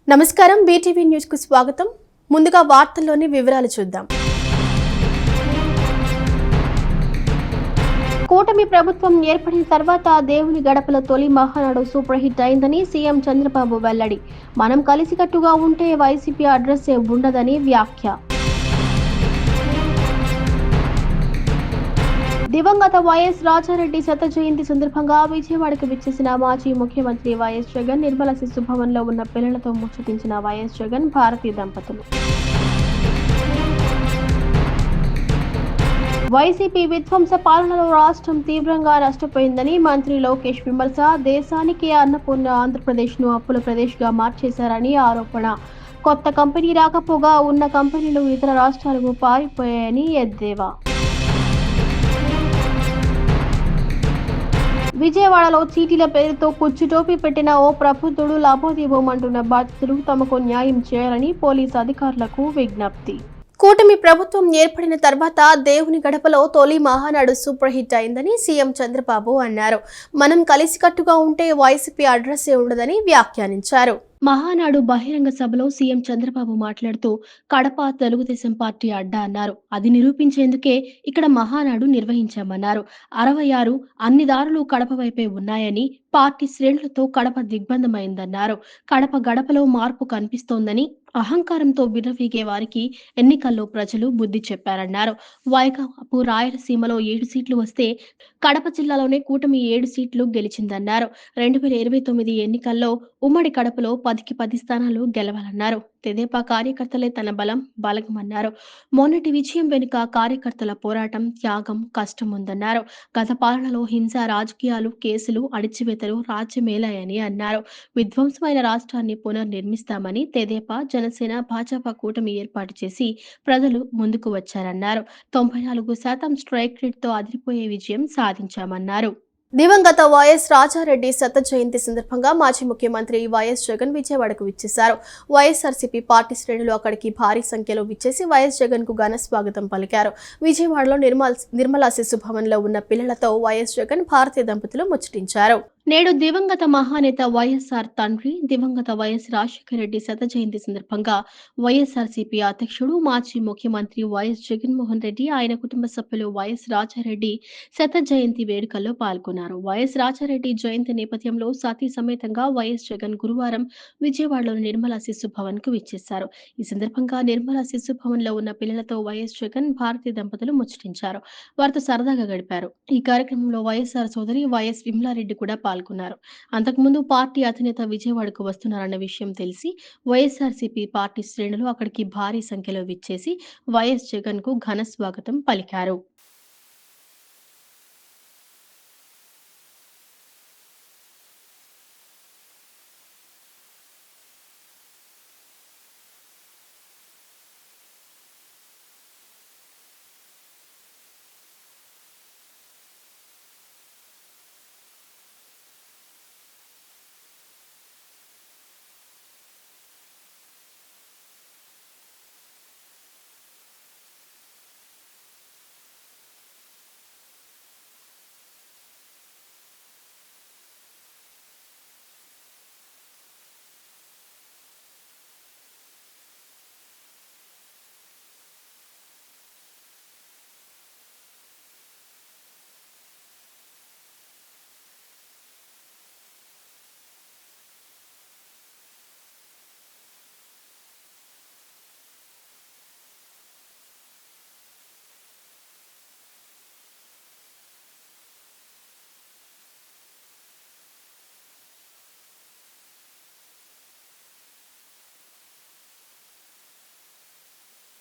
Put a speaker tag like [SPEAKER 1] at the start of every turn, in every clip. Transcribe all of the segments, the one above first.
[SPEAKER 1] నమస్కారం BTV news కు స్వాగతం. ముందుగా వార్తల్లోని వివరాలు చూద్దాం. కూటమి ప్రభుత్వం ఏర్పడిన తర్వాత దేవుని గడపల తొలి మహానాడు సూపర్ హిట్ అయిందని సీఎం చంద్రబాబు వెల్లడి. మనం కలిసికట్టుగా ఉంటే వైసీపీ అడ్రస్ ఉండదని వ్యాఖ్య. దివంగత వైఎస్ రాజారెడ్డి శత జయంతి సందర్భంగా విజయవాడకు విచ్చేసిన మాజీ ముఖ్యమంత్రి వైఎస్ జగన్ నిర్మల శిశు భవన్లో ఉన్న పిల్లలతో ముచ్చటించిన వైఎస్ జగన్ భారతీ దంపతులు. వైసీపీ విధ్వంస పాలనలో రాష్ట్రం తీవ్రంగా నష్టపోయిందని మంత్రి లోకేష్ విమర్శ. దేశానికి అన్నపూర్ణ ఆంధ్రప్రదేశ్ను అప్పుల ప్రదేశ్గా మార్చేశారని ఆరోపణ. కొత్త కంపెనీ రాకపోగా ఉన్న కంపెనీలు ఇతర రాష్ట్రాలకు పారిపోయాయని ఎద్దేవా. విజయవాడలో చీటీల పేరుతో కుచ్చుటోపీ పెట్టిన ఓ ప్రబుద్ధుడు లాభోదీపమంటున్న బాధితులు తమకు న్యాయం చేయాలని పోలీసు అధికారులకు విజ్ఞప్తి. కూటమి ప్రభుత్వం ఏర్పడిన తర్వాత దేవుని గడపలో తొలి మహానాడు సూపర్ హిట్ అయిందని సీఎం చంద్రబాబు అన్నారు. మనం కలిసికట్టుగా ఉంటే వైసీపీ అడ్రస్ ఉండదని వ్యాఖ్యానించారు. మహానాడు బహిరంగ సభలో సీఎం చంద్రబాబు మాట్లాడుతూ కడప తెలుగుదేశం పార్టీ అడ్డా అన్నారు. అది నిరూపించేందుకే ఇక్కడ మహానాడు నిర్వహించామన్నారు. 66 అన్ని దారులు కడప వైపే ఉన్నాయని, పార్టీ శ్రేణులతో కడప దిగ్బంధమైందన్నారు. కడప గడపలో మార్పు కనిపిస్తోందని, అహంకారంతో విర్రవీగే వారికి ఎన్నికల్లో ప్రజలు బుద్ధి చెప్పారన్నారు. వైకాపు రాయలసీమలో 7 సీట్లు వస్తే కడప జిల్లాలోనే కూటమి 7 సీట్లు గెలిచిందన్నారు. 2029 ఎన్నికల్లో ఉమ్మడి కడపలో 10కి 10 స్థానాలు గెలవాలన్నారు. తెదేపా కార్యకర్తలే తన బలగమన్నారు. మొన్నటి విజయం వెనుక కార్యకర్తల పోరాటం, త్యాగం, కష్టం ఉందన్నారు. గత పాలనలో హింస, రాజకీయాలు, కేసులు, అణిచివేతలు రాజ్యమేలాయని అన్నారు. విధ్వంసమైన రాష్ట్రాన్ని పునర్నిర్మిస్తామని తెదేపా, జనసేన, భాజపా కూటమి ఏర్పాటు చేసి ప్రజలు ముందుకు వచ్చారన్నారు. 94% స్ట్రైక్ రేట్తో అదిరిపోయే విజయం సాధించామన్నారు. దివంగత వైఎస్ రాజారెడ్డి శత జయంతి సందర్భంగా మాజీ ముఖ్యమంత్రి వైఎస్ జగన్ విజయవాడకు విచ్చేశారు. వైఎస్ఆర్సీపీ పార్టీ శ్రేణులు అక్కడికి భారీ సంఖ్యలో విచ్చేసి వైఎస్ జగన్ కు ఘన స్వాగతం పలికారు. విజయవాడలో నిర్మలా శిశు భవన్లో ఉన్న పిల్లలతో వైఎస్ జగన్ భారతీయ దంపతులు ముచ్చటించారు. నేడు దివంగత మహానేత వైఎస్ఆర్ తండ్రి దివంగత వైఎస్ రాజశేఖర రెడ్డి శత జయంతి సందర్భంగా వైఎస్ఆర్సీపీ అధ్యక్షుడు మాజీ ముఖ్యమంత్రి వైఎస్ జగన్మోహన్ రెడ్డి, ఆయన కుటుంబ సభ్యులు వైఎస్ రాజారెడ్డి శత జయంతి వేడుకల్లో పాల్గొన్నారు. వైఎస్ రాజారెడ్డి జయంతి నేపథ్యంలో సతీ సమేతంగా వైఎస్ జగన్ గురువారం విజయవాడలోని నిర్మలా శిశు భవన్ కు విచ్చేశారు. ఈ సందర్భంగా నిర్మలా శిశు భవన్ లో ఉన్న పిల్లలతో వైఎస్ జగన్ భారతీయ దంపతులు ముచ్చటించారు. వారితో సరదాగా గడిపారు. ఈ కార్యక్రమంలో వైఎస్ఆర్ సోదరి వైఎస్ విమలారెడ్డి కూడా పాల్గొన్నారు. అంతకుముందు పార్టీ అధినేత విజయవాడకు వస్తున్నారన్న విషయం తెలిసి వైఎస్ఆర్సీపీ పార్టీ శ్రేణులు అక్కడికి భారీ సంఖ్యలో విచ్చేసి వైఎస్ జగన్ కు ఘన స్వాగతం పలికారు.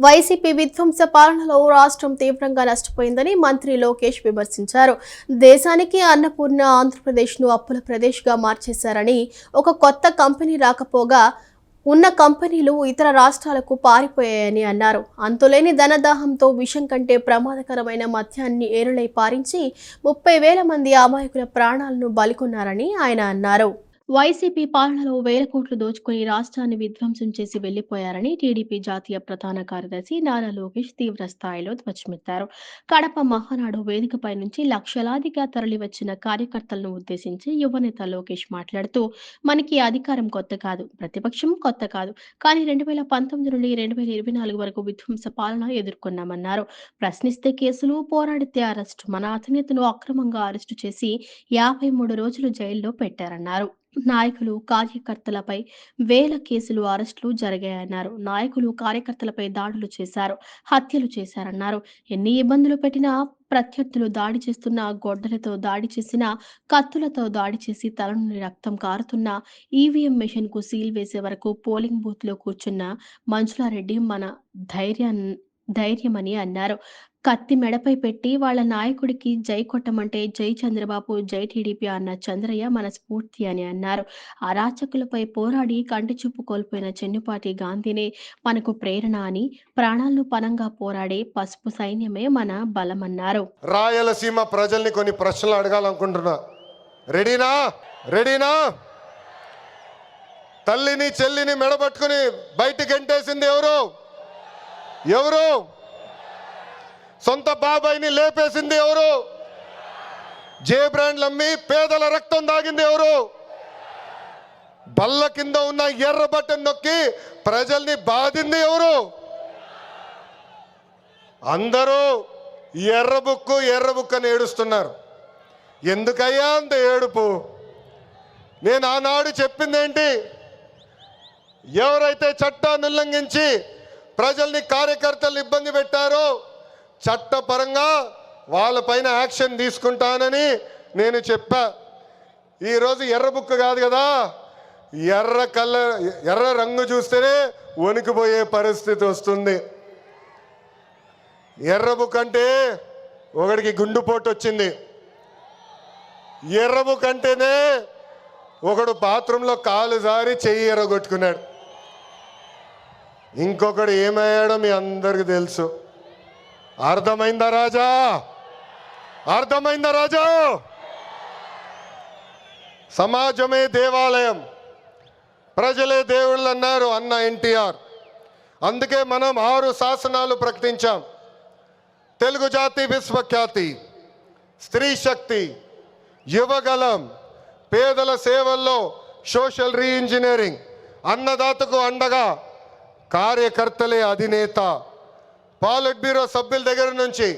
[SPEAKER 1] వైసీపీ విధ్వంస పాలనలో రాష్ట్రం తీవ్రంగా నష్టపోయిందని మంత్రి లోకేష్ విమర్శించారు. దేశానికి అన్నపూర్ణ ఆంధ్రప్రదేశ్ను అప్పుల ప్రదేశ్గా మార్చేశారని, ఒక కొత్త కంపెనీ రాకపోగా ఉన్న కంపెనీలు ఇతర రాష్ట్రాలకు పారిపోయాయని అన్నారు. అంతులేని ధనదాహంతో విషం కంటే ప్రమాదకరమైన మద్యాన్ని ఏరులై పారించి 30,000 మంది అమాయకుల ప్రాణాలను బలికొన్నారని ఆయన అన్నారు. వైసీపీ పాలనలో వేల కోట్లు దోచుకుని రాష్ట్రాన్ని విధ్వంసం చేసి వెళ్లిపోయారని టీడీపీ జాతీయ ప్రధాన కార్యదర్శి నారా లోకేష్ తీవ్ర స్థాయిలో ధ్వజమెత్తారు. కడప మహానాడు వేదికపై నుంచి లక్షలాదిగా తరలివచ్చిన కార్యకర్తలను ఉద్దేశించి యువనేత లోకేష్ మాట్లాడుతూ, మనకి అధికారం కొత్త కాదు, ప్రతిపక్షం కొత్త కాదు, కానీ 2019 నుండి 2024 వరకు విధ్వంస పాలన ఎదుర్కొన్నామన్నారు. ప్రశ్నిస్తే కేసులు, పోరాడితే అరెస్టు. మన అధినేతను అక్రమంగా అరెస్టు చేసి 53 రోజులు జైల్లో పెట్టారన్నారు. నాయకులు, కార్యకర్తలపై వేల కేసులు, అరెస్టులు జరిగాయన్నారు. నాయకులు, కార్యకర్తలపై దాడులు చేశారు, హత్యలు చేశారన్నారు. ఎన్ని ఇబ్బందులు పెట్టినా, ప్రత్యర్థులు దాడి చేస్తున్నా, గొడ్డలతో దాడి చేసినా, కత్తులతో దాడి చేసి తల నుండి రక్తం కారుతున్నా, ఈవీఎం మెషిన్‌కు సీల్ వేసే వరకు పోలింగ్ బూత్‌లో కూర్చున్న మంజులారెడ్డి మన ధైర్యమని అన్నారు. కత్తి మెడపై పెట్టి వాళ్ళ నాయకుడికి జై కొట్టమంటే జై చంద్రబాబు, జై టీడీపీ అన్న చంద్రయ్య మన స్ఫూర్తి అని అన్నారు. అరాచకులపై పోరాడి కంటిచూపు కోల్పోయిన చెన్నుపాటి గాంధీనే మనకు ప్రేరణ అని, ప్రాణాలను పణంగా పోరాడే పసుపు సైన్యమే మన బలమన్నారు.
[SPEAKER 2] రాయలసీమ ప్రజల్ని కొన్ని ప్రశ్నలు అడగాలనుకుంటున్నా. రెడీనా? రెడీనా? తల్లిని చెల్లిని మెడబట్టుకుని బయటికి గంటేసింది ఎవరు? ఎవరు? సొంత బాబాయిని లేపేసింది ఎవరు? జే బ్రాండ్లు అమ్మి పేదల రక్తం దాగింది ఎవరు? బల్ల కింద ఉన్న ఎర్ర బటన్ నొక్కి ప్రజల్ని బాధింది ఎవరు? అందరూ ఎర్ర బుక్కు అని ఏడుస్తున్నారు. ఎందుకయ్యా అంత ఏడుపు? నేను ఆనాడు చెప్పింది ఏంటి? ఎవరైతే చట్టాన్ని ఉల్లంఘించి ప్రజల్ని, కార్యకర్తలు ఇబ్బంది పెట్టారో చట్టపరంగా వాళ్ళపైన యాక్షన్ తీసుకుంటానని నేను చెప్పా. ఈరోజు ఎర్ర బుక్ కాదు కదా, ఎర్ర రంగు చూస్తేనే వణికిపోయే పరిస్థితి వస్తుంది. ఎర్ర బుక్ అంటే ఒకడికి గుండుపోటు వచ్చింది. ఎర్ర బుక్ అంటేనే ఒకడు బాత్రూంలో కాలు జారి చెయ్యి ఎర్రగొట్టుకున్నాడు. ఇంకొకడు ఏమయ్యాడో మీ అందరికీ తెలుసు. అర్థమైందా రాజా? అర్థమైందా రాజా? సమాజమే దేవాలయం, ప్రజలే దేవుళ్ళు అన్నారు అన్న ఎన్టీఆర్. అందుకే మనం 6 శాసనాలు ప్రకటించాం. తెలుగు జాతి విశ్వఖ్యాతి, స్త్రీ శక్తి, యువగలం, పేదల సేవల్లో సోషల్ రీఇంజనీరింగ్, అన్నదాతకు అండగా కార్యకర్తలే అధినేత. పాలిట్ బ్యూరో సభ్యుల దగ్గర నుంచి,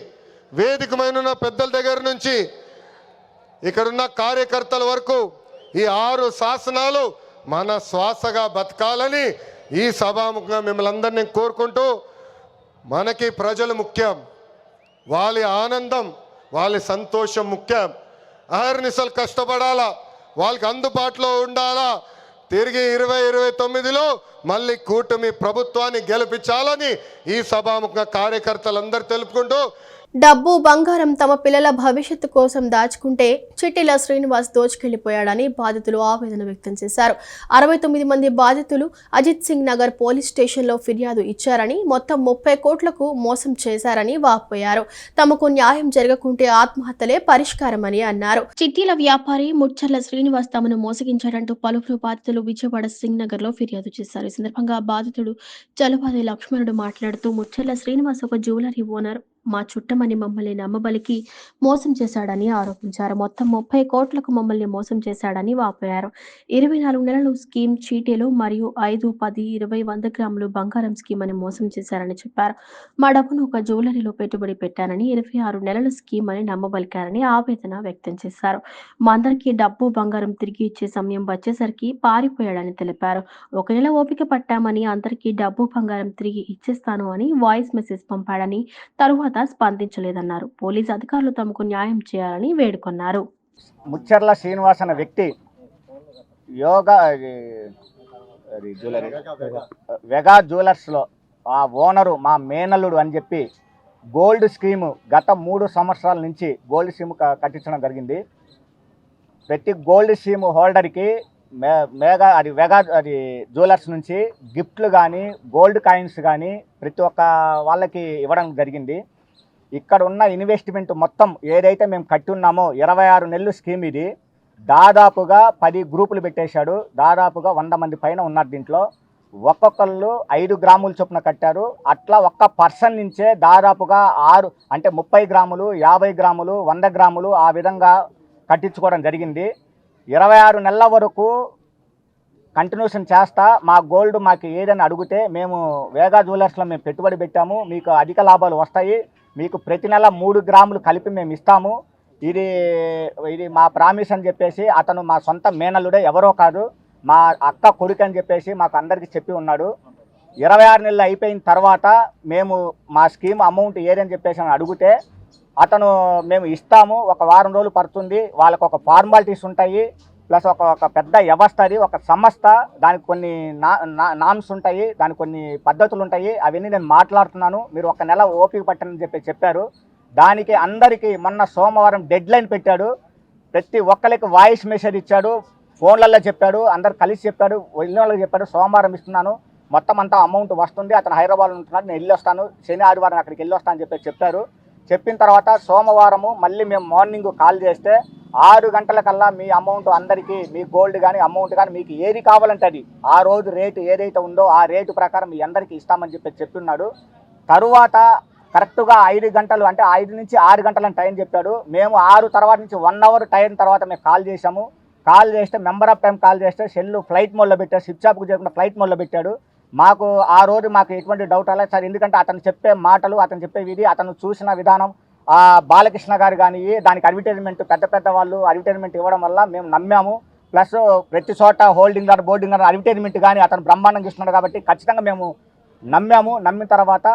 [SPEAKER 2] వేదికమైన పెద్దల దగ్గర నుంచి, ఇక్కడున్న కార్యకర్తల వరకు ఈ 6 శాసనాలు మన శ్వాసగా బతకాలని ఈ సభాముఖంగా మిమ్మల్ని అందరినీ కోరుకుంటూ, మనకి ప్రజలు ముఖ్యం, వాళ్ళ ఆనందం, వాళ్ళ సంతోషం ముఖ్యం. అహర్నిశలు కష్టపడాలా, వాళ్ళకి అందుబాటులో ఉండాలా. తిరిగి 2029లో మళ్ళీ కూటమి ప్రభుత్వాన్ని గెలిపించాలని ఈ సభాముఖంగా కార్యకర్తలందరూ తెలుపుకుంటూ,
[SPEAKER 1] డబ్బు, బంగారం తమ పిల్లల భవిష్యత్తు కోసం దాచుకుంటే చిట్టిల శ్రీనివాస్ దోచుకెళ్లిపోయాడని బాధితులు ఆవేదన వ్యక్తం చేశారు. 69 మంది బాధితులు అజిత్ సింగ్ నగర్ పోలీస్ స్టేషన్లో ఫిర్యాదు ఇచ్చారని, మొత్తం 30 కోట్లకు మోసం చేశారని వాపోయారు. తమకు న్యాయం జరగకుంటే ఆత్మహత్యలే పరిష్కారమని అన్నారు. చిట్టీల వ్యాపారి ముచ్చర్ల శ్రీనివాస్ తమను మోసగించారంటూ పలువురు బాధితులు విజయవాడ సింగ్ నగర్ లో ఫిర్యాదు చేశారు. ఈ సందర్భంగా బాధితుడు చలువాది లక్ష్మణుడు మాట్లాడుతూ, ముచ్చర్ల శ్రీనివాస్ ఒక జ్యువెలరీ ఓనర్, మా చుట్టమని మమ్మల్ని నమ్మబలికి మోసం చేశాడని ఆరోపించారు. మొత్తం 30 కోట్లకు మమ్మల్ని మోసం చేశాడని వాపోయారు. 24 నెలలు స్కీమ్ చీటీలు మరియు 5, 10, 20, 100 గ్రాములు బంగారం స్కీమ్ అని మోసం చేశారని చెప్పారు. మా డబ్బును ఒక జ్యువెలరీలో పెట్టుబడి పెట్టానని, 26 నెలల స్కీమ్ అని నమ్మబలికారని ఆవేదన వ్యక్తం చేశారు. మా అందరికీ డబ్బు, బంగారం తిరిగి ఇచ్చే సమయం వచ్చేసరికి పారిపోయాడని తెలిపారు. 1 నెల ఓపిక పట్టామని, అందరికీ డబ్బు, బంగారం తిరిగి ఇచ్చేస్తాను అని వాయిస్ మెసేజ్ పంపాడని, తరువాత స్పందించలేదన్నారు. పోలీసు అధికారులు తమకు న్యాయం చేయాలని వేడుకొన్నారు.
[SPEAKER 3] ముచ్చర్ల శ్రీనివాస్ అనే వ్యక్తి వెగా జ్యువెలర్స్లో ఆ ఓనరు మా మేనల్లుడు అని చెప్పి గోల్డ్ స్కీము గత 3 సంవత్సరాల నుంచి గోల్డ్ స్కీమ్ కట్టించడం జరిగింది. ప్రతి గోల్డ్ స్కీమ్ హోల్డర్కి వెగా జ్యువెలర్స్ నుంచి గిఫ్ట్లు కానీ, గోల్డ్ కాయిన్స్ కానీ ప్రతి ఒక్క వాళ్ళకి ఇవ్వడం జరిగింది. ఇక్కడ ఉన్న ఇన్వెస్ట్మెంట్ మొత్తం ఏదైతే మేము కట్టి ఉన్నామో 26 నెలలు స్కీమ్ ఇది. దాదాపుగా 10 గ్రూపులు పెట్టేశాడు. దాదాపుగా 100 మంది పైన ఉన్నారు దీంట్లో. ఒక్కొక్కళ్ళు 5 గ్రాముల చొప్పున కట్టారు. అట్లా ఒక్క పర్సన్ నుంచే దాదాపుగా 6 అంటే 30 గ్రాములు, 50 గ్రాములు, 100 గ్రాములు ఆ విధంగా కట్టించుకోవడం జరిగింది. 26 నెలల వరకు కంటిన్యూషన్ చేస్తా మా గోల్డ్ మాకు ఏదని అడిగితే మేము వేగా జ్యువెలర్స్లో మేము పెట్టుబడి పెట్టాము, మీకు అధిక లాభాలు వస్తాయి, మీకు ప్రతి నెల 3 గ్రాములు కలిపి మేము ఇస్తాము, ఇది మా ప్రామిస్ అని చెప్పేసి అతను మా సొంత మేనల్లుడే, ఎవరో కాదు, మా అక్క కొడుకు అని చెప్పేసి మాకు అందరికీ చెప్పి ఉన్నాడు. 26 నెలలు అయిపోయిన తర్వాత మేము మా స్కీమ్ అమౌంట్ ఏదని చెప్పేసి అని అడిగితే అతను మేము ఇస్తాము, ఒక వారం రోజులు పడుతుంది, వాళ్ళకు ఒక ఫార్మాలిటీస్ ఉంటాయి, ప్లస్ ఒక పెద్ద వ్యవస్థ, అది ఒక సంస్థ, దానికి కొన్ని నామ్స్ ఉంటాయి, దానికి కొన్ని పద్ధతులు ఉంటాయి, అవన్నీ నేను మాట్లాడుతున్నాను, మీరు ఒక నెల ఓపిక పట్టనని చెప్పారు. దానికి అందరికీ మొన్న సోమవారం డెడ్ లైన్ పెట్టాడు. ప్రతి ఒక్కరికి వాయిస్ మెసేజ్ ఇచ్చాడు, ఫోన్లలో చెప్పాడు, అందరు కలిసి చెప్పాడు, వెళ్ళిన వాళ్ళకి చెప్పాడు, సోమవారం ఇస్తున్నాను, మొత్తం అంతా అమౌంట్ వస్తుంది, అతను హైదరాబాద్లో ఉంటున్నాడు, నేను వెళ్ళి వస్తాను, శని ఆదివారం అక్కడికి వెళ్ళి వస్తాను అని చెప్పారు. చెప్పిన తర్వాత సోమవారము మళ్ళీ మేము మార్నింగ్ కాల్ చేస్తే 6 గంటలకల్లా మీ అమౌంట్ అందరికీ, మీ గోల్డ్ కానీ అమౌంట్ కానీ మీకు ఏది కావాలంటే అది, ఆ రోజు రేటు ఏదైతే ఉందో ఆ రేటు ప్రకారం మీ అందరికీ ఇస్తామని చెప్తున్నాడు. తరువాత కరెక్ట్గా 5 గంటలు అంటే 5 నుంచి 6 గంటలని టైం చెప్పాడు. మేము 6 తర్వాత నుంచి 1 అవర్ టైం తర్వాత మేము కాల్ చేసాము. కాల్ చేస్తే మెంబర్ ఆఫ్ టైం కాల్ చేస్తే సెల్ ఫ్లైట్ మోడ్లో పెట్టాడు, స్విచ్ ఆఫ్కు చేయకుండా ఫ్లైట్ మోడ్లో పెట్టాడు. మాకు ఆ రోజు మాకు ఎటువంటి డౌట్ అలా సార్, ఎందుకంటే అతను చెప్పే మాటలు, అతను చెప్పే విధి, అతను చూసిన విధానం, ఆ బాలకృష్ణ గారు కానీ దానికి అడ్వర్టైజ్మెంట్, పెద్ద వాళ్ళు అడ్వర్టైజ్మెంట్ ఇవ్వడం వల్ల మేము నమ్మాము. ప్లస్ ప్రతి చోట హోల్డింగ్ గారు, బోర్డింగ్ గారు అడ్వర్టైజ్మెంట్ కానీ అతను బ్రహ్మాండంగా ఇస్తున్నాడు కాబట్టి ఖచ్చితంగా మేము నమ్మాము. నమ్మిన తర్వాత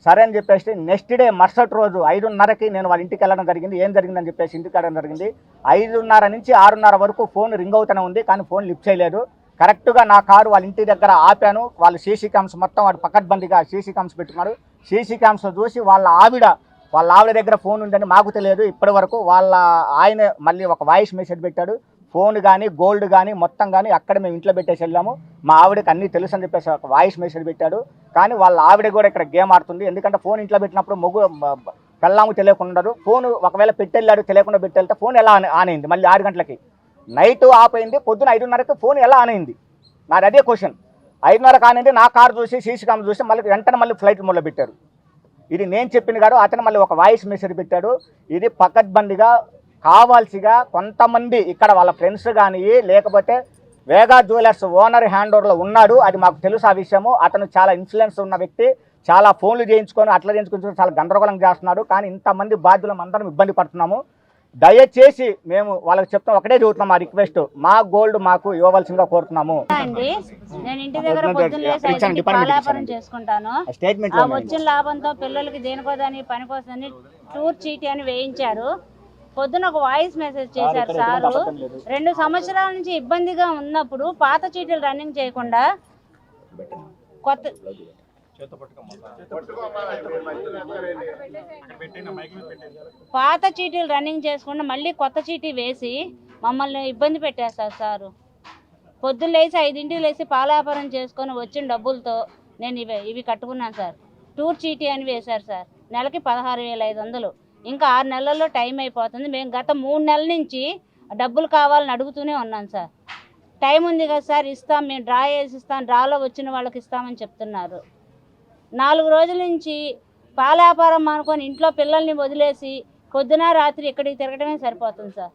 [SPEAKER 3] సరే అని చెప్పేసి నెక్స్ట్ డే మరుసటి రోజు 5:30కి నేను వాళ్ళ ఇంటికి వెళ్ళడం జరిగింది. ఏం జరిగిందని చెప్పేసి ఇంటికి వెళ్ళడం జరిగింది. 5:30 నుంచి 6:30 వరకు ఫోన్ రింగ్ అవుతూనే ఉంది, కానీ ఫోన్ లిఫ్ట్ చేయలేదు. కరెక్ట్గా నా కారు వాళ్ళ ఇంటి దగ్గర ఆపాను. వాళ్ళు సీసీ క్యామ్స్ మొత్తం వాడు పకడ్బందీగా సీసీ క్యామ్స్ పెట్టుకున్నాడు. సీసీ క్యామ్స్ చూసి వాళ్ళ ఆవిడ దగ్గర ఫోన్ ఉందని మాకు తెలియదు ఇప్పటి వరకు. ఆయన మళ్ళీ ఒక వాయిస్ మెసేజ్ పెట్టాడు. ఫోన్ కానీ గోల్డ్ కానీ మొత్తం కానీ అక్కడ మేము ఇంట్లో పెట్టేసి వెళ్ళాము. మా ఆవిడకి అన్నీ తెలుసు అని చెప్పేసి ఒక వాయిస్ మెసేజ్ పెట్టాడు. కానీ వాళ్ళ ఆవిడ కూడా ఇక్కడ గేమ్ ఆడుతుంది. ఎందుకంటే ఫోన్ ఇంట్లో పెట్టినప్పుడు పెళ్ళాము తెలియకుండా ఉండదు. ఫోన్ ఒకవేళ పెట్టెళ్ళాడు తెలియకుండా పెట్టెళ్తే ఫోన్ ఎలా ఆన్ అయింది? మళ్ళీ 6 గంటలకి నైట్ ఆఫ్ అయింది, పొద్దున 5:30కి ఫోన్ ఎలా ఆన్ అయింది? నాది అదే క్వశ్చన్. 5:30 ఆనింది, నా కారు చూసి సీసీ క్యామ్ చూసి మళ్ళీ వెంటనే మళ్ళీ ఫ్లైట్ మోడ్లో పెట్టారు. ఇది నేను చెప్పింది కాదు, అతను మళ్ళీ ఒక వాయిస్ మెసేజ్ పెట్టాడు. ఇది పకడ్బందీగా కావాల్సిగా కొంతమంది ఇక్కడ వాళ్ళ ఫ్రెండ్స్ కానీ లేకపోతే వేగా జ్యువెలర్స్ ఓనర్ హ్యాండ్ ఓవర్లో ఉన్నాడు, అది మాకు తెలుసు ఆ విషయము. అతను చాలా ఇన్ఫ్లుయెన్స్ ఉన్న వ్యక్తి, చాలా ఫోన్లు చేయించుకొని అట్లా చేయించుకొని చాలా గందరగోళం చేస్తున్నాడు. కానీ ఇంతమంది బాధ్యులం అందరం ఇబ్బంది పడుతున్నాము. దయచేసి మేము వాళ్ళకి చెప్తాం, ఒకటే చెబుతున్నాం, మా రిక్వెస్ట్, మా గోల్డ్ మాకు ఇవ్వవలసిందిగా కోరుతున్నాము.
[SPEAKER 4] నేను ఇంటి దగ్గర పొద్దున్న పాలాపురం చేసుకుంటాను. ఆ వచ్చిన లాభంతో పిల్లలకి దేనికోదని పనికోసని టూర్ చీటీ అని వేయించారు. పొద్దున ఒక వాయిస్ మెసేజ్ చేశారు సారు. 2 సంవత్సరాల నుంచి ఇబ్బందిగా ఉన్నప్పుడు పాత చీటీలు రన్నింగ్ చేయకుండా పాత చీటీలు రన్నింగ్ చేసుకుండా మళ్ళీ కొత్త చీటీ వేసి మమ్మల్ని ఇబ్బంది పెట్టేస్తారు సారు. పొద్దున్న లేచి 5ంటికి లేచి పాలాపురం చేసుకొని వచ్చిన డబ్బులతో నేను ఇవి కట్టుకున్నాను సార్. టూర్ చీటీ అని వేశారు సార్. నెలకి 16,500. ఇంకా 6 నెలల్లో టైం అయిపోతుంది. మేము గత 3 నెలల నుంచి డబ్బులు కావాలని అడుగుతూనే ఉన్నాం సార్. టైం ఉంది కదా సార్, ఇస్తాం, మేము డ్రా చేసి ఇస్తాం, డ్రాలో వచ్చిన వాళ్ళకి ఇస్తామని చెప్తున్నారు. 4 రోజుల నుంచి పాలాపారం అనుకొని ఇంట్లో పిల్లల్ని వదిలేసి పొద్దున రాత్రి ఇక్కడికి తిరగడమే సరిపోతుంది సార్.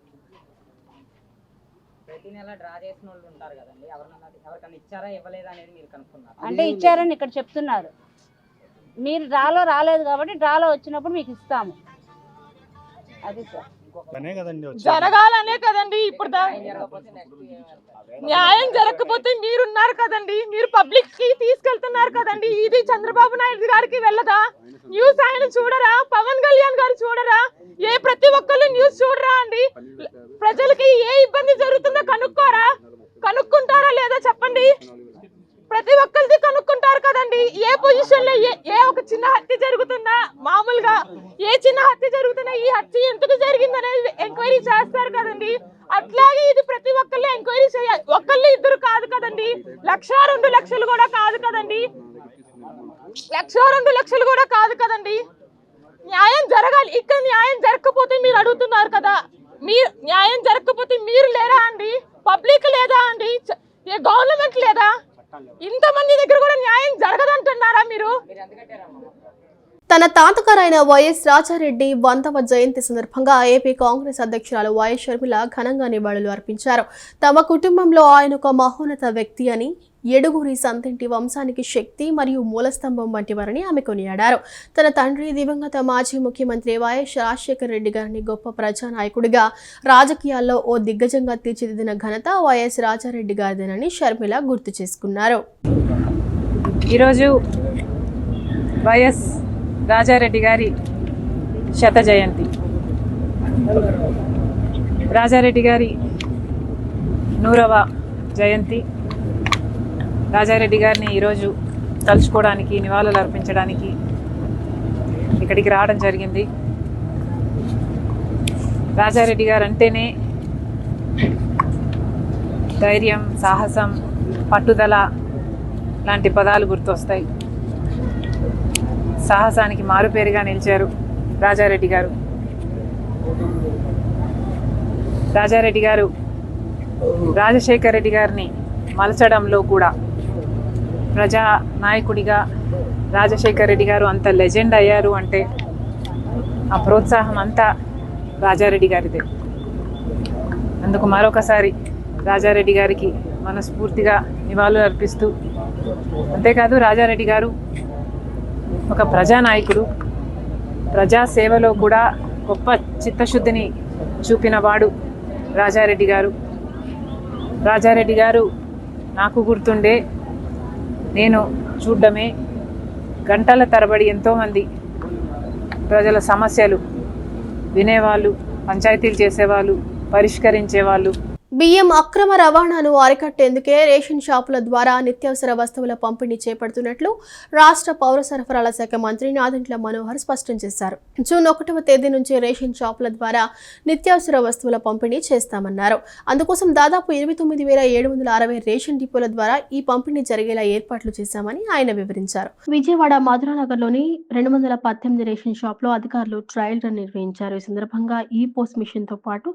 [SPEAKER 4] అంటే ఇచ్చారని ఇక్కడ చెప్తున్నారు. మీరు డ్రాలో రాలేదు కాబట్టి డ్రాలో వచ్చినప్పుడు మీకు ఇస్తాము. అది సార్
[SPEAKER 5] జరగాలనే కదండి. ఇప్పుడు న్యాయం జరగకపోతే మీరున్నారు కదండి, మీరు పబ్లిక్ కి తీసుకెళ్తున్నారు కదండి. ఇది చంద్రబాబు నాయుడు గారికి వెళ్ళదా? న్యూస్ ఆయన చూడరా? పవన్ కళ్యాణ్ గారు చూడరా? ప్రతి ఒక్కళ్ళు న్యూస్ చూడరా అండి? ప్రజలకి ఏ ఇబ్బంది జరుగుతుందో కనుక్కుంటారా లేదా చెప్పండి? ప్రతి ఒక్కరిది కనుక్కుంటారు కదండి. ఏ పొజిషన్ లో ఏ ఒక చిన్న హత్య జరుగుతుందా, మామూలుగా ఏ చిన్న హత్య జరుగుతున్నా ఈ హత్య ఎందుకు జరిగిందనేది ఎంక్వైరీ చేస్తారు కదండి. అట్లాగే ఇది ప్రతి ఒక్కళ్ళు ఎంక్వైరీ చేయాలి. ఒకళ్ళు ఇద్దరు కాదు కదండి, 1,00,000 2 లక్షలు కూడా కాదు కదండి, 1,00,000 2 లక్షలు కూడా కాదు కదండి. న్యాయం జరగాలి. ఇక్కడ న్యాయం జరగకపోతే మీరు అడుగుతున్నారు కదా, మీరు న్యాయం జరగకపోతే మీరు లేరా అండి? పబ్లిక్ లేదా అండి? ఏ గవర్నమెంట్ లేదా? ఇంతమంది దగ్గర కూడా న్యాయం జరగదంటున్నారా మీరు?
[SPEAKER 1] తన తాతగారైన వైఎస్ రాజారెడ్డి 100వ జయంతి సందర్భంగా ఏపీ కాంగ్రెస్ అధ్యక్షురాలు వైఎస్ షర్మిల ఘనంగా నివాళులు అర్పించారు. తమ కుటుంబంలో ఆయన ఒక మహోన్నత వ్యక్తి అని, ఏడుగురి సంతింటి వంశానికి శక్తి మరియు మూలస్తంభం వంటివారని ఆమె కొనియాడారు. తన తండ్రి దివంగత మాజీ ముఖ్యమంత్రి వైఎస్ రాజశేఖర రెడ్డి గారిని గొప్ప ప్రజానాయకుడిగా, రాజకీయాల్లో ఓ దిగ్గజంగా తీర్చిదిద్దిన ఘనత వైఎస్ రాజారెడ్డి గారిదేనని షర్మిల గుర్తు చేసుకున్నారు.
[SPEAKER 6] ఈరోజు వైఎస్ రాజారెడ్డి గారి శత జయంతి. రాజారెడ్డి గారి 100వ జయంతి. రాజారెడ్డి గారిని ఈరోజు తలుచుకోవడానికి, నివాళులు అర్పించడానికి ఇక్కడికి రావడం జరిగింది. రాజారెడ్డి గారు అంటేనే ధైర్యం, సాహసం, పట్టుదల లాంటి పదాలు గుర్తొస్తాయి. సాహసానికి మారుపేరుగా నిలిచారు రాజారెడ్డి గారు. రాజారెడ్డి గారు రాజశేఖర రెడ్డి గారిని మలచడంలో కూడా ప్రజా నాయకుడిగా రాజశేఖర రెడ్డి గారు అంత లెజెండ్ అయ్యారు అంటే ఆ ప్రోత్సాహం అంతా రాజారెడ్డి గారిదే. అందుకు మరొకసారి రాజారెడ్డి గారికి మనస్ఫూర్తిగా నివాళులు అర్పిస్తూ, అంతేకాదు రాజారెడ్డి గారు ఒక ప్రజానాయకుడు, ప్రజాసేవలో కూడా గొప్ప చిత్తశుద్ధిని చూపినవాడు రాజారెడ్డి గారు. రాజారెడ్డి గారు నాకు గుర్తుండే, నేను చూడడమే, గంటల తరబడి ఎంతోమంది ప్రజల సమస్యలు వినేవాళ్ళు, పంచాయతీలు చేసేవాళ్ళు, పరిష్కరించేవాళ్ళు.
[SPEAKER 1] బియ్యం అక్రమ రవాణాను అరికట్టేందుకే రేషన్ షాపుల ద్వారా నిత్యావసర వస్తువుల పంపిణీ చేపడుతున్నట్లు రాష్ట్ర పౌర సరఫరాల శాఖ మంత్రి నాదెండ్ల మనోహర్ స్పష్టం చేశారు. జూన్ 1వ తేదీ నుంచి రేషన్ షాపుల ద్వారా నిత్యావసర వస్తువుల పంపిణీ చేస్తామన్నారు. అందుకోసం దాదాపు 29,760 రేషన్ డిపోల ద్వారా ఈ పంపిణీ జరిగేలా ఏర్పాట్లు చేశామని ఆయన వివరించారు. విజయవాడ మధురానగర్లోని 218 రేషన్ షాప్లో అధికారులు ట్రయల్ రన్ నిర్వహించారు. ఈ సందర్భంగా ఈ పోస్ట్ మిషన్ తో పాటు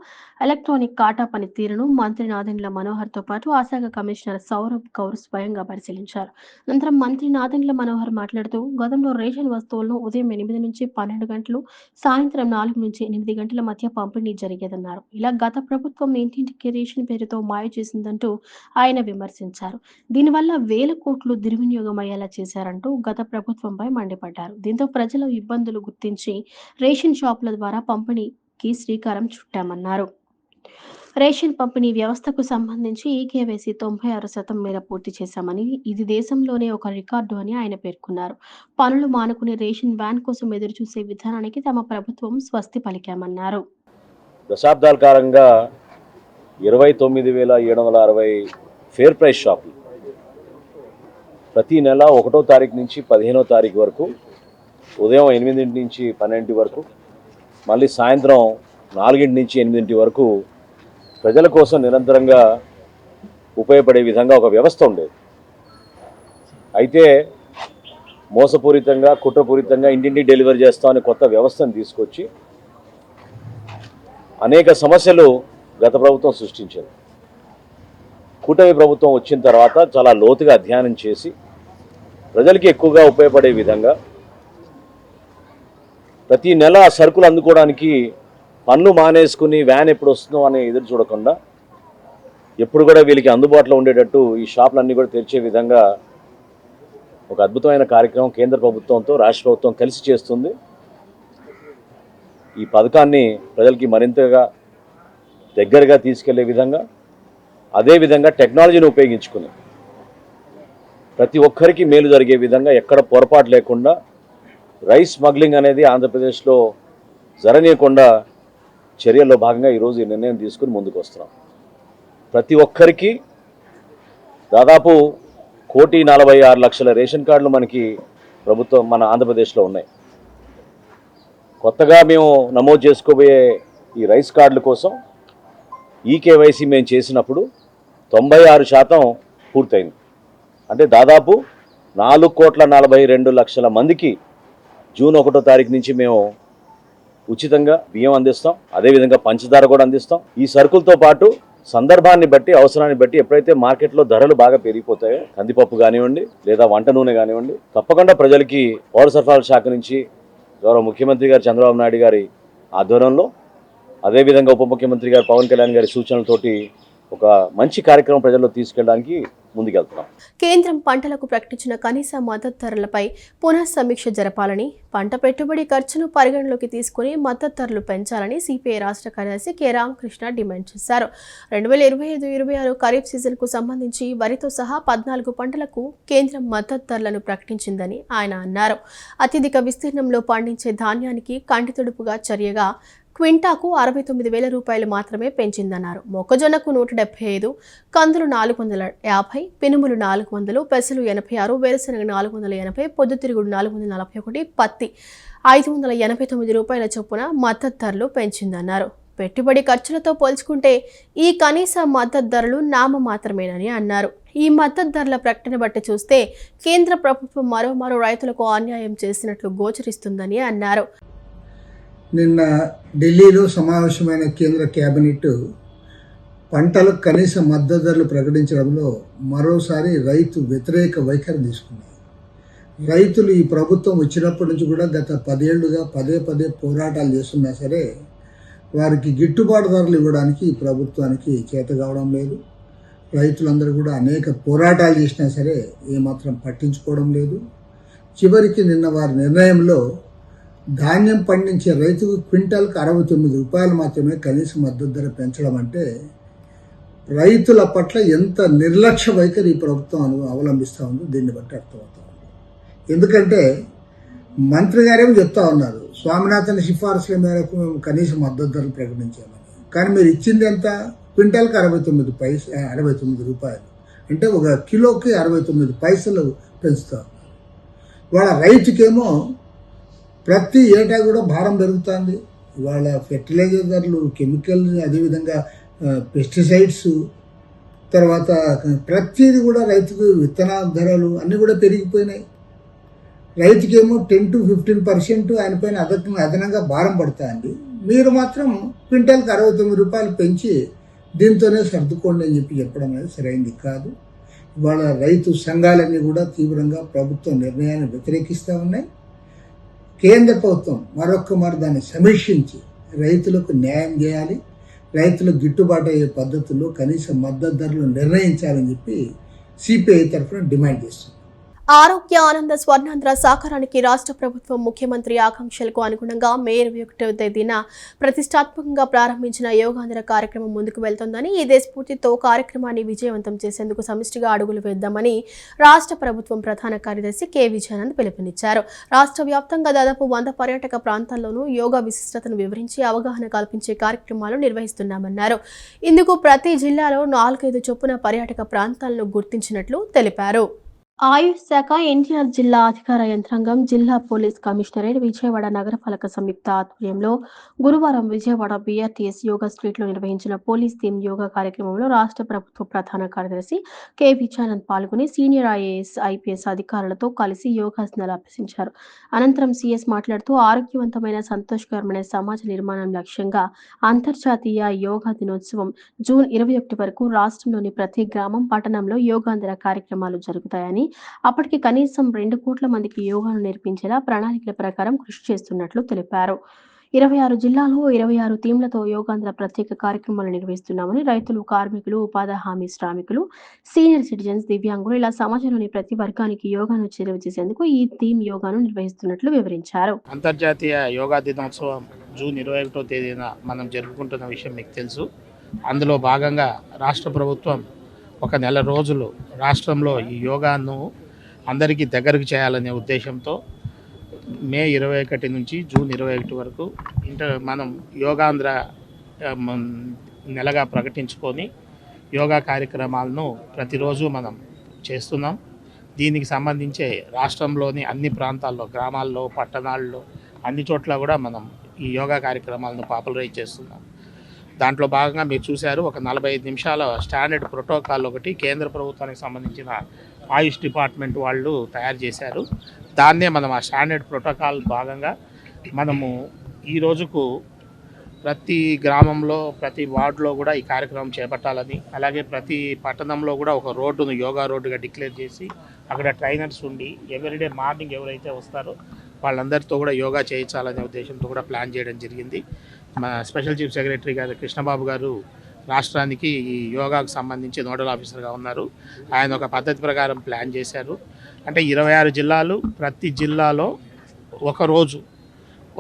[SPEAKER 1] ఎలక్ట్రానిక్ కాటా పనితీరును మంత్రి నాదెండ్ల మనోహర్ తో పాటు ఆ శాఖ కమిషనర్ సౌరభ్ కౌర్ స్వయంగా పరిశీలించారు. అనంతరం మంత్రి నాదెండ్ల మనోహర్ మాట్లాడుతూ, గతంలో రేషన్ వస్తువులను ఉదయం 8 నుంచి 12 గంటలు, సాయంత్రం 4 నుంచి 8 గంటల మధ్య పంపిణీ జరిగేదన్నారు. ఇలా గత ప్రభుత్వం ఇంటింటికి రేషన్ పేరుతో మాయ చేసిందంటూ ఆయన విమర్శించారు. దీనివల్ల వేల కోట్లు దుర్వినియోగం అయ్యేలా చేశారంటూ గత ప్రభుత్వంపై మండిపడ్డారు. దీంతో ప్రజల ఇబ్బందులు గుర్తించి రేషన్ షాపుల ద్వారా పంపిణీకి శ్రీకారం చుట్టామన్నారు. రేషన్ పంపిణీ వ్యవస్థకు సంబంధించి ఈకేవైసీ 96% మేర పూర్తి చేశామని, ఇది దేశంలోనే ఒక రికార్డు అని ఆయన పేర్కొన్నారు. పనులు మానుకుని రేషన్ వ్యాన్ కోసం ఎదురుచూసే విధానానికి తమ ప్రభుత్వం స్వస్తి పలికామన్నారు.
[SPEAKER 7] దశాబ్దాల కాలంగా 29,760 ఫేర్ ప్రైస్ షాపులు ప్రతి నెల 1వ తారీఖు నుంచి 15వ తారీఖు వరకు ఉదయం 8 నుంచి 12 వరకు, మళ్ళీ సాయంత్రం 4 నుంచి 8 వరకు ప్రజల కోసం నిరంతరంగా ఉపయోగపడే విధంగా ఒక వ్యవస్థ ఉండేది. అయితే మోసపూరితంగా, కుట్రపూరితంగా ఇంటింటికి డెలివరీ చేస్తామని కొత్త వ్యవస్థను తీసుకొచ్చి అనేక సమస్యలు గత ప్రభుత్వం సృష్టించింది. కూటమి ప్రభుత్వం వచ్చిన తర్వాత చాలా లోతుగా అధ్యయనం చేసి ప్రజలకి ఎక్కువగా ఉపయోగపడే విధంగా ప్రతి నెల సరుకులు అందుకోవడానికి పన్ను మానేసుకుని వ్యాన్ ఎప్పుడు వస్తుందో అని ఎదురు చూడకుండా ఎప్పుడు కూడా వీళ్ళకి అందుబాటులో ఉండేటట్టు ఈ షాపులన్నీ కూడా తెరిచే విధంగా ఒక అద్భుతమైన కార్యక్రమం కేంద్ర ప్రభుత్వంతో రాష్ట్ర ప్రభుత్వం కలిసి చేస్తుంది. ఈ పథకాన్ని ప్రజలకి మరింతగా దగ్గరగా తీసుకెళ్లే విధంగా, అదేవిధంగా టెక్నాలజీని ఉపయోగించుకుని ప్రతి ఒక్కరికి మేలు జరిగే విధంగా, ఎక్కడ పొరపాటు లేకుండా రైస్ స్మగ్లింగ్ అనేది ఆంధ్రప్రదేశ్లో జరగనీయకుండా చర్యల్లో భాగంగా ఈరోజు ఈ నిర్ణయం తీసుకుని ముందుకు వస్తున్నాం. ప్రతి ఒక్కరికి దాదాపు 1,46,00,000 రేషన్ కార్డులు మనకి ప్రభుత్వం మన ఆంధ్రప్రదేశ్లో ఉన్నాయి. కొత్తగా మేము నమోదు చేసుకోబోయే ఈ రైస్ కార్డుల కోసం ఈకేవైసీ మేము చేసినప్పుడు 96% పూర్తయింది. అంటే దాదాపు 4,42,00,000 మందికి జూన్ 1వ తారీఖు నుంచి మేము ఉచితంగా బియ్యం అందిస్తాం, అదేవిధంగా పంచదార కూడా అందిస్తాం. ఈ సరుకులతో పాటు సందర్భాన్ని బట్టి, అవసరాన్ని బట్టి ఎప్పుడైతే మార్కెట్లో ధరలు బాగా పెరిగిపోతాయో, కందిపప్పు కానివ్వండి లేదా వంట నూనె కానివ్వండి, తప్పకుండా ప్రజలకి పౌర సరఫరాల శాఖ నుంచి గౌరవ ముఖ్యమంత్రి గారు చంద్రబాబు నాయుడు గారి ఆధ్వర్యంలో, అదేవిధంగా ఉప ముఖ్యమంత్రి గారు పవన్ కళ్యాణ్ గారి సూచనలతోటి ఒక మంచి కార్యక్రమం ప్రజల్లో తీసుకెళ్ళడానికి ముందుకెళ్తున్నాం.
[SPEAKER 1] కేంద్రం పంటలకు ప్రకటించిన కనీస మద్దతు ధరలపై పునఃసమీక్ష జరపాలని, పంట పెట్టుబడి ఖర్చును పరిగణలోకి తీసుకుని మద్దతు ధరలు పెంచాలని సిపిఐ రాష్ట్ర కార్యదర్శి కె రామకృష్ణ డిమాండ్ చేశారు. 2025-26 ఖరీఫ్ సీజన్కు సంబంధించి వరితో సహా 14 పంటలకు కేంద్రం మద్దతు ధరలను ప్రకటించిందని ఆయన అన్నారు. అత్యధిక విస్తీర్ణంలో పండించే ధాన్యానికి కంటితుడుపుగా చర్యగా క్వింటాకు 69,000 రూపాయలు మాత్రమే పెంచిందన్నారు. మొక్కజొన్నకు 175, కందులు 450, పినుములు 400, పెసలు 86, వేరుశనగ 480, పొద్దుతిరుగుడు 441, పత్తి 589 రూపాయల చొప్పున మద్దతు ధరలు పెంచిందన్నారు. పెట్టుబడి ఖర్చులతో పోల్చుకుంటే ఈ కనీస మద్దతు ధరలు నామమాత్రమేనని అన్నారు. ఈ మద్దతు ధరల ప్రకటన బట్టి చూస్తే కేంద్ర ప్రభుత్వం మరోమారు రైతులకు అన్యాయం చేసినట్లు గోచరిస్తుందని అన్నారు.
[SPEAKER 8] నిన్న ఢిల్లీలో సమావేశమైన కేంద్ర కేబినెట్ పంటలకు కనీస మద్దతు ధరలు ప్రకటించడంలో మరోసారి రైతు వ్యతిరేక వైఖరి తీసుకున్నారు. రైతులు ఈ ప్రభుత్వం వచ్చినప్పటి నుంచి కూడా గత 10 ఏళ్లుగా పదే పోరాటాలు చేస్తున్నా సరే వారికి గిట్టుబాటు ధరలు ఇవ్వడానికి ఈ ప్రభుత్వానికి చేత కావడం లేదు. రైతులందరూ కూడా అనేక పోరాటాలు చేసినా సరే ఏమాత్రం పట్టించుకోవడం లేదు. చివరికి నిన్న వారి నిర్ణయంలో ధాన్యం పండించే రైతుకు క్వింటాల్కి 69 రూపాయలు మాత్రమే కనీస మద్దతు ధర పెంచడం అంటే రైతుల పట్ల ఎంత నిర్లక్ష్య వైఖరి ఈ ప్రభుత్వం అవలంబిస్తూ ఉందో దీన్ని బట్టి అర్థమవుతా ఉంది. ఎందుకంటే మంత్రి గారేమో చెప్తా ఉన్నారు, స్వామినాథన్ సిఫార్సుల మేరకు మేము కనీస మద్దతు ధరలు ప్రకటించామని. కానీ మీరు ఇచ్చింది ఎంత? క్వింటాల్కి 69 రూపాయలు, అంటే ఒక కిలోకి 69 పైసలు పెంచుతారు. వాళ్ళ రైతుకేమో ప్రతి ఏటా కూడా భారం పెరుగుతుంది. ఇవాళ ఫెర్టిలైజర్ ధరలు, కెమికల్, అదేవిధంగా పెస్టిసైడ్స్, తర్వాత ప్రతిదీ కూడా రైతుకు విత్తనాల ధరలు అన్నీ కూడా పెరిగిపోయినాయి. రైతుకేమో 10 to 15% ఆయన పైన అదనంగా భారం పడుతుంది. మీరు మాత్రం క్వింటాల్కి 69 రూపాయలు పెంచి దీంతోనే సర్దుకోండి అని చెప్పడం అనేది సరైనది కాదు. ఇవాళ రైతు సంఘాలన్నీ కూడా తీవ్రంగా ప్రభుత్వ నిర్ణయాన్ని వ్యతిరేకిస్తూ ఉన్నాయి. కేంద్ర ప్రభుత్వం మరొక్కమారు దాన్ని సమీక్షించి రైతులకు న్యాయం చేయాలి, రైతులకు గిట్టుబాటు అయ్యే పద్ధతుల్లో కనీస మద్దతు ధరలు నిర్ణయించాలని చెప్పి సిపిఐ తరఫున డిమాండ్ చేస్తుంది.
[SPEAKER 1] ఆరోగ్య ఆనంద స్వర్ణాంధ్ర సాకారానికి రాష్ట్ర ప్రభుత్వం ముఖ్యమంత్రి ఆకాంక్షలకు అనుగుణంగా మే 21వ తేదీన ప్రతిష్టాత్మకంగా ప్రారంభించిన యోగాంధ్ర కార్యక్రమం ముందుకు వెళ్తోందని, ఇదే స్ఫూర్తితో కార్యక్రమాన్ని విజయవంతం చేసేందుకు సమిష్టిగా అడుగులు వేద్దామని రాష్ట్ర ప్రభుత్వం ప్రధాన కార్యదర్శి కె విజయానంద్ పిలుపునిచ్చారు. రాష్ట్ర వ్యాప్తంగా దాదాపు 100 పర్యాటక ప్రాంతాల్లోనూ యోగా విశిష్టతను వివరించి అవగాహన కల్పించే కార్యక్రమాలు నిర్వహిస్తున్నామన్నారు. ఇందుకు ప్రతి జిల్లాలో 4-5 చొప్పున పర్యాటక ప్రాంతాలను గుర్తించినట్లు తెలిపారు. ఆయుష్ శాఖ, ఎన్టీఆర్ జిల్లా అధికార యంత్రాంగం, జిల్లా పోలీస్ కమిషనరేట్, విజయవాడ నగరపాలక సంయుక్త ఆధ్వర్యంలో గురువారం విజయవాడ బీఆర్టీఎస్ యోగా స్ట్రీట్లో నిర్వహించిన పోలీస్ థీమ్ యోగా కార్యక్రమంలో రాష్ట్ర ప్రభుత్వ ప్రధాన కార్యదర్శి కె విజయానంద్ పాల్గొని సీనియర్ ఐఏఎస్, ఐపీఎస్ అధికారులతో కలిసి యోగాసనాలు అభ్యసించారు. అనంతరం సీఎస్ మాట్లాడుతూ ఆరోగ్యవంతమైన, సంతోషకరమైన సమాజ నిర్మాణం లక్ష్యంగా అంతర్జాతీయ యోగా దినోత్సవం జూన్ 21 వరకు రాష్ట్రంలోని ప్రతి గ్రామం, పట్టణంలో యోగాంధ్ర కార్యక్రమాలు జరుగుతాయని, అప్పటికి కనీసం 2 కోట్ల మందికి యోగాను నేర్పించేలా ప్రణాళికల ప్రకారం కృషి చేస్తున్నట్లు తెలిపారు. 26 జిల్లాల్లో 26 థీమ్లతో యోగాంధ్ర ప్రత్యేక కార్యక్రమాలు నిర్వహిస్తున్నామని, రైతులు, కార్మికులు, ఉపాధి హామీ శ్రామికులు, సీనియర్ సిటిజన్స్, దివ్యాంగులు ఇలా సమాజంలోని ప్రతి వర్గానికి యోగాను చేరువ చేసేందుకు ఈ థీమ్ యోగాను నిర్వహిస్తున్నట్లు వివరించారు.
[SPEAKER 9] అంతర్జాతీయ యోగా దినోత్సవం జూన్ 21వ తేదీన మనం జరుపుకుంటున్న విషయం మీకు తెలుసు. అందులో భాగంగా రాష్ట్ర ప్రభుత్వం ఒక నెల రోజులు రాష్ట్రంలో ఈ యోగాను అందరికీ దగ్గరకు చేయాలనే ఉద్దేశంతో మే 21 నుంచి జూన్ 21 వరకు మనం యోగాంధ్ర నెలగా ప్రకటించుకొని యోగా కార్యక్రమాలను ప్రతిరోజు మనం చేస్తున్నాం. దీనికి సంబంధించి రాష్ట్రంలోని అన్ని ప్రాంతాల్లో, గ్రామాల్లో, పట్టణాల్లో అన్ని చోట్ల కూడా మనం ఈ యోగా కార్యక్రమాలను పాపులరైజ్ చేస్తున్నాం. దాంట్లో భాగంగా మీరు చూశారు, ఒక 45 నిమిషాల స్టాండర్డ్ ప్రోటోకాల్ ఒకటి కేంద్ర ప్రభుత్వానికి సంబంధించిన ఆయుష్ డిపార్ట్మెంట్ వాళ్ళు తయారు చేశారు. దాన్నే మనం ఆ స్టాండర్డ్ ప్రోటోకాల్ భాగంగా మనము ఈ రోజుకు ప్రతి గ్రామంలో ప్రతి వార్డులో కూడా ఈ కార్యక్రమం చేపట్టాలని, అలాగే ప్రతి పట్టణంలో కూడా ఒక రోడ్డును యోగా రోడ్డుగా డిక్లేర్ చేసి అక్కడ ట్రైనర్స్ ఉండి ఎవ్రీడే మార్నింగ్ ఎవరైతే వస్తారో వాళ్ళందరితో కూడా యోగా చేయించాలనే ఉద్దేశంతో కూడా ప్లాన్ చేయడం జరిగింది. మా స్పెషల్ చీఫ్ సెక్రటరీ గారు కృష్ణబాబు గారు రాష్ట్రానికి ఈ యోగాకు సంబంధించి నోడల్ ఆఫీసర్గా ఉన్నారు. ఆయన ఒక పద్ధతి ప్రకారం ప్లాన్ చేశారు. అంటే 26 జిల్లాలు, ప్రతి జిల్లాలో ఒకరోజు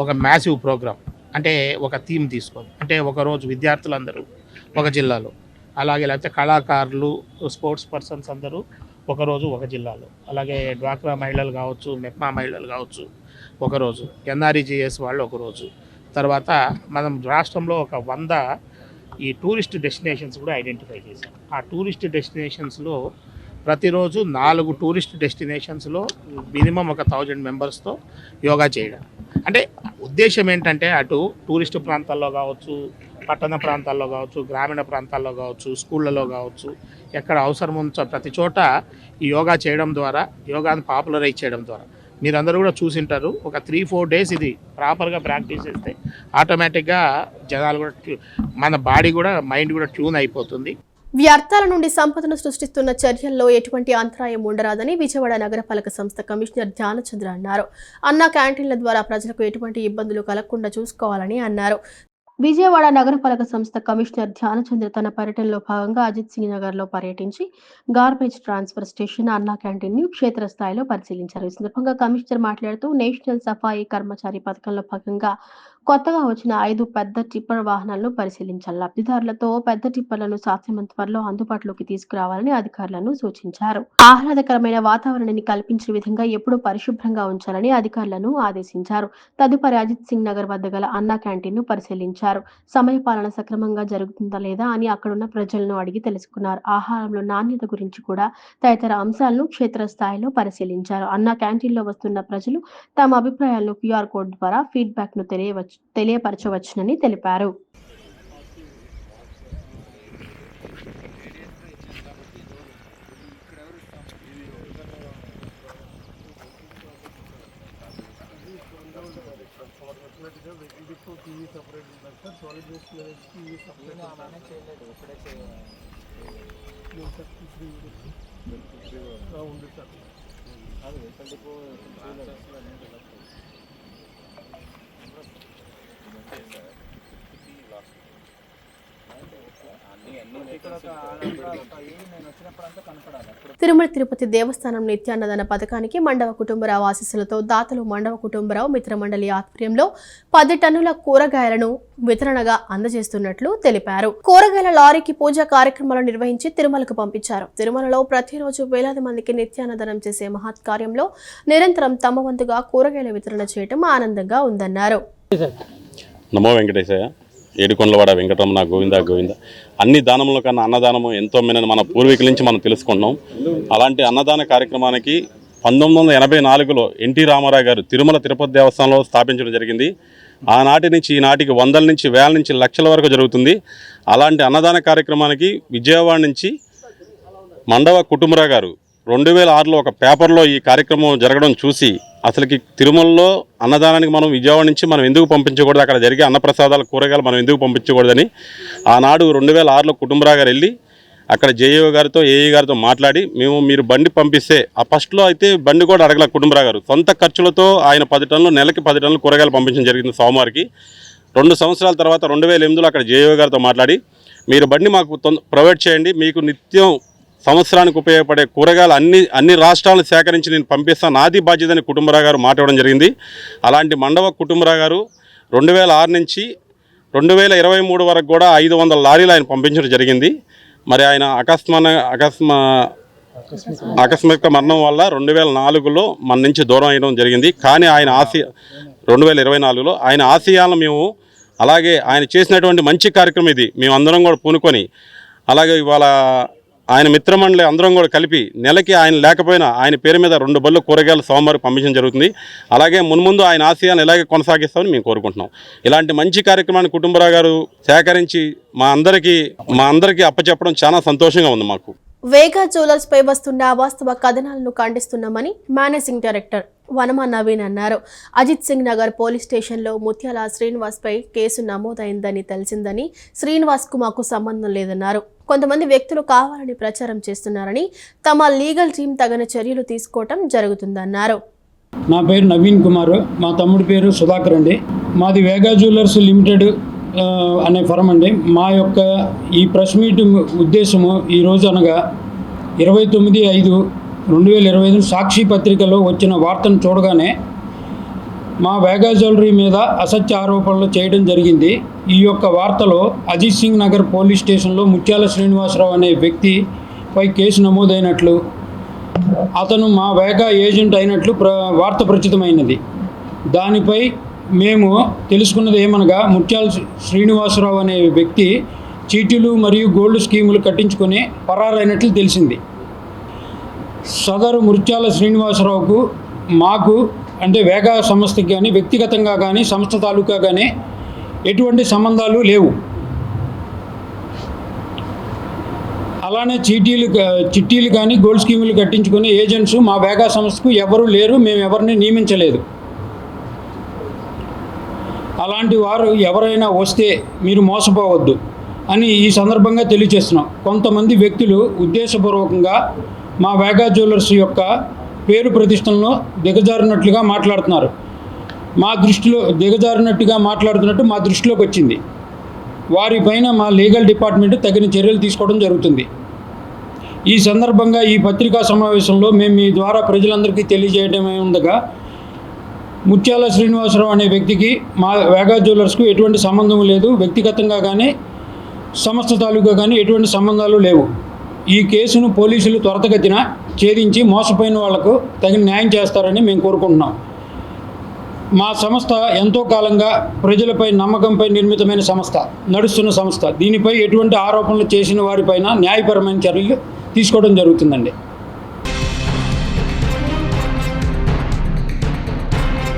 [SPEAKER 9] ఒక మ్యాసివ్ ప్రోగ్రామ్, అంటే ఒక థీమ్ తీసుకొని, అంటే ఒకరోజు విద్యార్థులందరూ ఒక జిల్లాలో, అలాగే లేకపోతే కళాకారులు, స్పోర్ట్స్ పర్సన్స్ అందరూ ఒకరోజు ఒక జిల్లాలో, అలాగే డ్వాక్రా మహిళలు కావచ్చు, మెప్మా మహిళలు కావచ్చు ఒకరోజు, ఎన్ఆర్ఈజీఎస్ వాళ్ళు ఒకరోజు. తర్వాత మనం రాష్ట్రంలో ఒక 100 ఈ టూరిస్ట్ డెస్టినేషన్స్ కూడా ఐడెంటిఫై చేశాం. ఆ టూరిస్ట్ డెస్టినేషన్స్లో ప్రతిరోజు 4 టూరిస్ట్ డెస్టినేషన్స్లో మినిమం ఒక 1000 మెంబర్స్తో యోగా చేయడం. అంటే ఉద్దేశం ఏంటంటే అటు టూరిస్ట్ ప్రాంతాల్లో కావచ్చు, పట్టణ ప్రాంతాల్లో కావచ్చు, గ్రామీణ ప్రాంతాల్లో కావచ్చు, స్కూళ్ళలో కావచ్చు, ఎక్కడ అవసరం ఉంచో ప్రతి చోట ఈ యోగా చేయడం ద్వారా, యోగాను పాపులరైజ్ చేయడం ద్వారా మీరందరూ కూడా చూసింటారు. ఒక 3-4 డేస్ ఇది ప్రాపర్గా ప్రాక్టీస్ చేస్తే ఆటోమేటిక్గా జనాలు కూడా మన బాడీ కూడా మైండ్ కూడా ట్యూన్ అయిపోతుంది.
[SPEAKER 1] వ్యర్థాల నుండి సంపదను సృష్టిస్తున్న చర్యల్లో ఎటువంటి అంతరాయం ఉండరాదని విజయవాడ నగరపాలక సంస్థ కమిషనర్ ధ్యానచంద్ర అన్నారు. అన్న క్యాంటీన్ల ద్వారా ప్రజలకు ఎటువంటి ఇబ్బందులు కలగకుండా చూసుకోవాలని అన్నారు. విజయవాడ నగరపాలక సంస్థ కమిషనర్ ధ్యానచంద్ర తన పర్యటనలో భాగంగా అజిత్ సింగ్ నగర్ లో పర్యటించి గార్బేజ్ ట్రాన్స్ఫర్ స్టేషన్, అన్నా క్యాంటీన్ ను క్షేత్రస్థాయిలో పరిశీలించారు. ఈ సందర్భంగా కమిషనర్ మాట్లాడుతూ నేషనల్ సఫాయి కర్మచారి పథకంలో భాగంగా కొత్తగా వచ్చిన 5 పెద్ద టిప్పర్ వాహనాలను పరిశీలించాలి. లబ్ధిదారులతో పెద్ద టిప్పర్లను సాధ్యమైనంత త్వరలో అందుబాటులోకి తీసుకురావాలని అధికారులను సూచించారు. ఆహ్లాదకరమైన వాతావరణాన్ని కల్పించే విధంగా ఎప్పుడూ పరిశుభ్రంగా ఉంచాలని అధికారులను ఆదేశించారు. తదుపరి అజిత్ సింగ్ నగర్ వద్ద గల అన్నా క్యాంటీన్ ను పరిశీలించారు. సమయపాలన సక్రమంగా జరుగుతుందా లేదా అని అక్కడున్న ప్రజలను అడిగి తెలుసుకున్నారు. ఆహారంలో నాణ్యత గురించి కూడా తదితర అంశాలను క్షేత్రస్థాయిలో పరిశీలించారు. అన్నా క్యాంటీన్ లో వస్తున్న ప్రజలు తమ అభిప్రాయాలను QR కోడ్ ద్వారా ఫీడ్బ్యాక్ ను తెలియపరచవచ్చునని తెలిపారు. తిరుమల తిరుపతి దేవస్థానం నిత్యాన్నదాన పథకానికి మండవ కుటుంబరావు ఆశీస్సులతో దాతలు మండవ కుటుంబరావు మిత్రమండలి ఆధ్వర్యంలో 10 టన్నుల కూరగాయలను వితరణగా అందజేస్తున్నట్లు తెలిపారు. కూరగాయల లారీకి పూజా కార్యక్రమాలు నిర్వహించి తిరుమలకు పంపించారు. తిరుమలలో ప్రతిరోజు వేలాది మందికి నిత్యాన్నదానం చేసే మహత్ కార్యంలో నిరంతరం తమ వంతుగా కూరగాయల వితరణ చేయడం ఆనందంగా ఉందన్నారు.
[SPEAKER 10] నమో వెంకటేశయ్య. ఏడుకొండలవాడ వెంకటరమణ గోవింద గోవింద. అన్ని దానముల కన్నా అన్నదానము ఎంతో మేనని మన పూర్వీకుల నుంచి మనం తెలుసుకున్నాం. అలాంటి అన్నదాన కార్యక్రమానికి 1984లో ఎన్టీ రామారావు గారు తిరుమల తిరుపతి దేవస్థానంలో స్థాపించడం జరిగింది. ఆనాటి నుంచి ఈనాటికి వందల నుంచి వేల నుంచి లక్షల వరకు జరుగుతుంది. అలాంటి అన్నదాన కార్యక్రమానికి విజయవాడ నుంచి మండవ కుటుంబరావు గారు 2006లో ఒక పేపర్లో ఈ కార్యక్రమం జరగడం చూసి అసలుకి తిరుమలలో అన్నదానానికి మనం విజయవాడ నుంచి మనం ఎందుకు పంపించకూడదు, అక్కడ జరిగే అన్నప్రసాదాల కూరగాయలు మనం ఎందుకు పంపించకూడదని ఆనాడు 2006లో కుటుంబరావు గారు వెళ్ళి అక్కడ జేఈఓ గారితో ఏఈ గారితో మాట్లాడి మీరు బండి పంపిస్తే, ఆ ఫస్ట్లో అయితే బండి కూడా అడగల కుటుంబరావు గారు సొంత ఖర్చులతో ఆయన 10 టన్నులు నెలకి 10 టన్నులు కూరగాయలు పంపించడం జరిగింది సోమవారికి. 2 సంవత్సరాల తర్వాత 2008లో అక్కడ జేఈఓ గారితో మాట్లాడి మీరు బండి మాకు ప్రొవైడ్ చేయండి, మీకు నిత్యం సంవత్సరానికి ఉపయోగపడే కూరగాయలు అన్ని రాష్ట్రాలను సేకరించి నేను పంపిస్తాను, నాది బాధ్యతని కుటుంబరావు గారు మాట్లాడడం జరిగింది. అలాంటి మండవ కుటుంబరావు గారు 2006 నుంచి 2023 వరకు కూడా 500 లారీలు ఆయన పంపించడం జరిగింది. మరి ఆయన ఆకస్మిక మరణం వల్ల 2004లో మన నుంచి దూరం అయ్యడం జరిగింది. కానీ ఆయన 2024లో ఆయన ఆశయాలను మేము అలాగే ఆయన చేసినటువంటి మంచి కార్యక్రమం ఇది మేమందరం కూడా పూనుకొని, అలాగే ఇవాళ ఆయన మిత్రమండలి అందరం కూడా కలిపి నెలకి ఆయన లేకపోయినా ఆయన పేరు మీద 2 బళ్ళు కూరగాయలు సోమవారం పంపించడం జరుగుతుంది. అలాగే మున్ముందు ఆయన ఆశయాన్ని ఇలాగే కొనసాగిస్తామని మేము కోరుకుంటున్నాం. ఇలాంటి మంచి కార్యక్రమాన్ని కుటుంబరావు గారు సేకరించి మా అందరికీ అప్పచెప్పడం చాలా సంతోషంగా ఉంది మాకు.
[SPEAKER 1] వేగా జ్యువెలర్స్ పై వస్తున్న అవాస్తవ కథనాలను ఖండిస్తున్నామని మేనేజింగ్ డైరెక్టర్ వనమా నవీన్ అన్నారు. అజిత్ సింగ్ నగర్ పోలీస్ స్టేషన్లో ముత్యాల శ్రీనివాస్పై కేసు నమోదైందని తెలిసిందని, శ్రీనివాస్కు మాకు సంబంధం లేదన్నారు. కొంతమంది వ్యక్తులు కావాలని ప్రచారం చేస్తున్నారని, తమ లీగల్ టీం తగిన చర్యలు తీసుకోవటం జరుగుతుందన్నారు.
[SPEAKER 11] నా పేరు నవీన్ కుమార్, మా తమ్ముడి పేరు సుధాకర్ అండి. మాది వేగా జ్యువెలర్స్ లిమిటెడ్ అనే ఫర్మ్ అండి. మా యొక్క ఈ ప్రెస్ మీట్ ఉద్దేశము ఈరోజు అనగా 29/5/2025 సాక్షి పత్రికలో వచ్చిన వార్తను చూడగానే మా వేగా జ్యువెలరీ మీద అసత్య ఆరోపణలు చేయడం జరిగింది. ఈ యొక్క వార్తలో అజిత్ సింగ్ నగర్ పోలీస్ స్టేషన్లో ముత్యాల శ్రీనివాసరావు అనే వ్యక్తిపై కేసు నమోదైనట్లు, అతను మా వేగా ఏజెంట్ అయినట్లు వార్త ప్రచురితమైనది. దానిపై మేము తెలుసుకున్నది ఏమనగా, ముత్యాల శ్రీనివాసరావు అనే వ్యక్తి చీటీలు మరియు గోల్డ్ స్కీములు కట్టించుకొని పరారైనట్లు తెలిసింది. సదరు ముత్యాల శ్రీనివాసరావుకు మాకు అంటే వేగా సంస్థకి కానీ వ్యక్తిగతంగా కానీ సంస్థ తాలూకా కానీ ఎటువంటి సంబంధాలు లేవు. అలానే చిట్టీలు కానీ గోల్డ్ స్కీములు కట్టించుకునే ఏజెంట్స్ మా వేగా సంస్థకు ఎవరూ లేరు. మేము ఎవరిని నియమించలేదు. అలాంటి వారు ఎవరైనా వస్తే మీరు మోసపోవద్దు అని ఈ సందర్భంగా తెలియజేస్తున్నాం. కొంతమంది వ్యక్తులు ఉద్దేశపూర్వకంగా మా వేగా జ్యువెలర్స్ యొక్క పేరు ప్రతిష్టలను దిగజారినట్లుగా మాట్లాడుతున్నారు. మా దృష్టిలోకి వచ్చింది. వారిపైన మా లీగల్ డిపార్ట్మెంట్ తగిన చర్యలు తీసుకోవడం జరుగుతుంది. ఈ సందర్భంగా ఈ పత్రికా సమావేశంలో మేము మీ ద్వారా ప్రజలందరికీ తెలియజేయడమే ఉండగా, ముత్యాల శ్రీనివాసరావు అనే వ్యక్తికి మా వేగా జ్యువెలర్స్కు ఎటువంటి సంబంధం లేదు. వ్యక్తిగతంగా కానీ సంస్థ తాలూకా కానీ ఎటువంటి సంబంధాలు లేవు. ఈ కేసును పోలీసులు త్వరితగతిన ఛేదించి మోసపోయిన వాళ్లకు తగిన న్యాయం చేస్తారని మేము కోరుకుంటున్నాం. మా సంస్థ ఎంతో కాలంగా ప్రజలపై నమ్మకంపై నిర్మితమైన సంస్థ, నడుస్తున్న సంస్థ. దీనిపై ఎటువంటి ఆరోపణలు చేసిన వారిపైన న్యాయపరమైన చర్యలు తీసుకోవడం జరుగుతుందండి.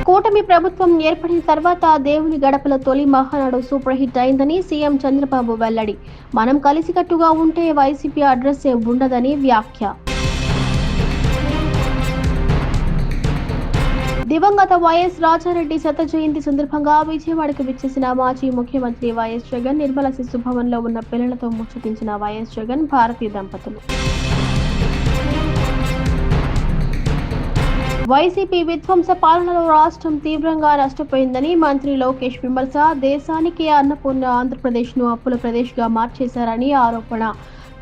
[SPEAKER 1] కూటమి ప్రభుత్వం ఏర్పడిన తర్వాత దేవుని గడపల తొలి మహానాడు సూపర్ హిట్ అయిందని సీఎం చంద్రబాబు వెల్లడి. మనం కలిసికట్టుగా ఉంటే వైసీపీ అడ్రస్ ఉండదని వ్యాఖ్య. దివంగత వైఎస్ రాజారెడ్డి శత జయంతి సందర్భంగా విజయవాడకు విచ్చేసిన మాజీ ముఖ్యమంత్రి వైఎస్ జగన్, నిర్మల శిశు భవన్లో ఉన్న పిల్లలతో ముచ్చటించిన వైఎస్ జగన్ భారతీయ దంపతులు. వైసీపీ విధ్వంస పాలనలో రాష్ట్రం తీవ్రంగా నష్టపోయిందని మంత్రి లోకేష్ విమర్శ. దేశానికి అన్నపూర్ణ ఆంధ్రప్రదేశ్ను అప్పుల ప్రదేశ్గా మార్చేశారని ఆరోపణ.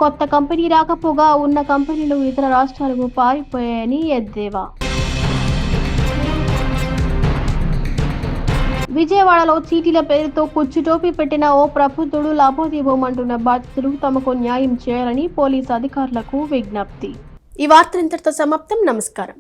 [SPEAKER 1] కొత్త కంపెనీ రాకపోగా ఉన్న కంపెనీలు ఇతర రాష్ట్రాలకు పారిపోయాయని ఎద్దేవా. విజయవాడలో చీటీల పేరుతో కుచ్చుటోపీ పెట్టిన ఓ ప్రబుద్ధుడు లాభోదీపమంటున్న బాధితులు తమకు న్యాయం చేయాలని పోలీసు అధికారులకు విజ్ఞప్తి. ఈ వార్త ఇంతటితో సమాప్తం. నమస్కారం.